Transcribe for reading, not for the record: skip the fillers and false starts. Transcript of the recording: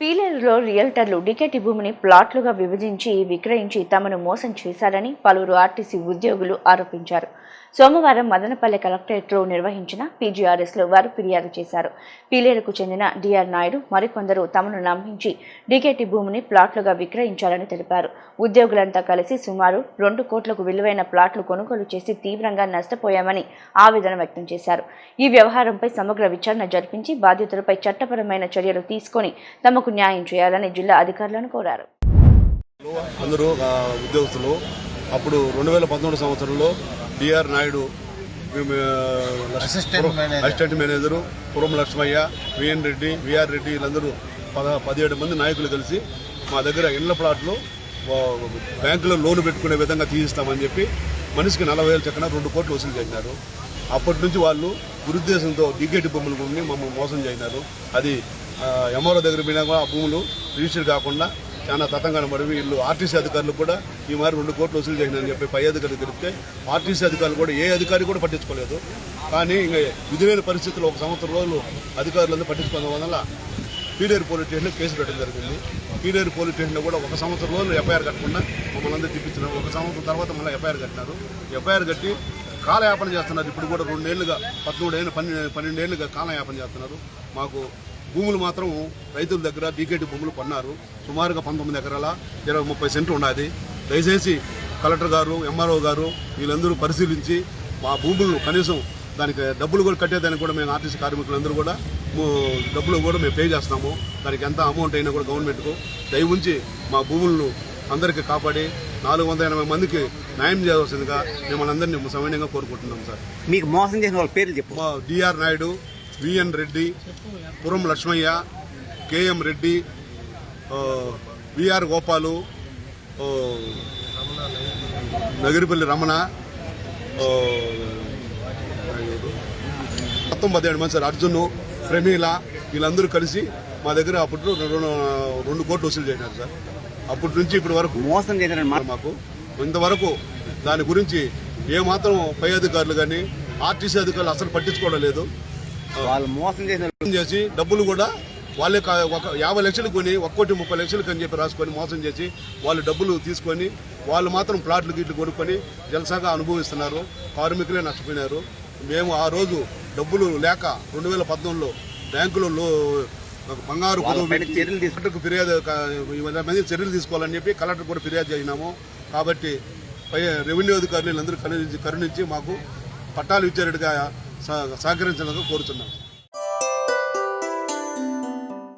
పీలేరులో రియల్టర్లు DKT భూమిని ప్లాట్లుగా విభజించి విక్రయించి తమను మోసం చేశారని పలువురు ఆర్టీసీ ఉద్యోగులు ఆరోపించారు. సోమవారం మదనపల్లె కలెక్టరేట్లో నిర్వహించిన పీజీఆర్ఎస్లో వారు ఫిర్యాదు చేశారు. పీలేరుకు చెందిన డిఆర్ నాయుడు మరికొందరు తమను నమ్మించి డికెటి భూమిని ప్లాట్లుగా విక్రయించారని తెలిపారు. ఉద్యోగులంతా కలిసి సుమారు 2 కోట్లకు విలువైన ప్లాట్లు కొనుగోలు చేసి తీవ్రంగా నష్టపోయామని ఆవేదన వ్యక్తం చేశారు. ఈ వ్యవహారంపై సమగ్ర విచారణ జరిపించి బాధితులపై చట్టపరమైన చర్యలు తీసుకొని తమకు న్యాయం చేయాలని జిల్లా అధికారులను కోరారు. అందరూ ఉద్యోగస్తులు అప్పుడు 2019 సంవత్సరంలో డిఆర్ నాయుడు అసిస్టెంట్ మేనేజరు పురం లక్ష్మయ్య, విఎన్ రెడ్డి, విఆర్ రెడ్డి వీళ్ళందరూ 17 మంది నాయకులు కలిసి మా దగ్గర ఇళ్ల ప్లాట్లు బ్యాంకులో లోన్ పెట్టుకునే విధంగా తీయిస్తామని చెప్పి మనిషికి 40,000 చక్కన 2 కోట్లు వసూలు చేసినారు. అప్పటి నుంచి వాళ్ళు దురుద్దేశంతో డికెటి భూముల భూమిని మమ్మల్ని మోసం చేసినారు. అది ఎంఆర్ఓ దగ్గర పోయినా కూడా ఆ భూములు రిజిస్టర్ కాకుండా చాలా తతంగా పడి వీళ్ళు ఆర్టీసీ అధికారులు కూడా ఈ మారి 2 కోట్లు వసూలు చేసినారని చెప్పి పై అధికారులు తెలిపితే ఆర్టీసీ అధికారులు కూడా ఏ అధికారి కూడా పట్టించుకోలేదు. కానీ ఇంకా విధులైన పరిస్థితుల్లో 1 సంవత్సరం రోజులు అధికారులందరూ పట్టించుకోవడం వల్ల పీలేరు పోలీస్ స్టేషన్లో కేసు పెట్టడం జరిగింది. పీలేరు పోలీస్ స్టేషన్లో కూడా 1 సంవత్సరం రోజులు ఎఫ్ఐఆర్ కట్టకుండా మమ్మల్ని అందరూ తిప్పించినారు. 1 సంవత్సరం తర్వాత మళ్ళీ ఎఫ్ఐఆర్ కట్టినారు. ఎఫ్ఐఆర్ కట్టి కాలయాపన చేస్తున్నారు. ఇప్పుడు కూడా 2 ఏళ్లుగా 12 ఏళ్లుగా కాలయాపన చేస్తున్నారు. మాకు భూములు మాత్రం రైతుల దగ్గర డికెటి భూములు కొన్నారు. సుమారుగా 19 ఎకరాల 30 సెంట్లు ఉన్నది. దయచేసి కలెక్టర్ గారు, ఎంఆర్ఓ గారు వీళ్ళందరూ పరిశీలించి మా భూములను కనీసం దానికి డబ్బులు కూడా కట్టేదానికి కూడా మేము ఆర్టీసీ కార్మికులందరూ కూడా డబ్బులు కూడా మేము పే చేస్తాము. దానికి ఎంత అమౌంట్ అయినా కూడా గవర్నమెంట్కు దయ ఉంచి మా భూములను అందరికీ కాపాడి 480 మందికి న్యాయం చేయవలసిందిగా మిమ్మల్ని అందరినీ సవినయంగా కోరుకుంటున్నాం సార్. మీకు మోసం చేసిన వాళ్ళ పేర్లు చెప్పు. డిఆర్ నాయుడు, విఎన్ రెడ్డి, పురం లక్ష్మయ్య, కేఎం రెడ్డి, విఆర్ గోపాలు, నగిరిపల్లి రమణ, మొత్తం 17 మంది సార్. అర్జున్, ప్రమీల వీళ్ళందరూ కలిసి మా దగ్గర అప్పుడు 2 కోట్లు వసూలు చేసినారు సార్. అప్పటి నుంచి ఇప్పటి వరకు మోసం చేశారు మాకు. ఇంతవరకు దాని గురించి ఏమాత్రం పై అధికారులు కానీ ఆర్టీసీ అధికారులు అసలు పట్టించుకోవడం లేదు. వాళ్ళు మోసం చేసి డబ్బులు కూడా వాళ్ళే 50 లక్షలు కొని 1,30,00,000 అని చెప్పి రాసుకొని మోసం చేసి వాళ్ళు డబ్బులు తీసుకొని వాళ్ళు మాత్రం ప్లాట్లు గిట్లు కొనుక్కొని జలసాగా అనుభవిస్తున్నారు. కార్మికులే నష్టపోయినారు. మేము ఆ రోజు డబ్బులు లేక 2019లో బ్యాంకులో బంగారు చర్యలు తీసుకోవాలని చెప్పి కలెక్టర్ కూడా ఫిర్యాదు చేసినాము. కాబట్టి రెవెన్యూ అధికారులు అందరూ కరుణించి మాకు పట్టాలు ఇచ్చేటట్టుగా సహకరించాలని కోరుతున్నాం.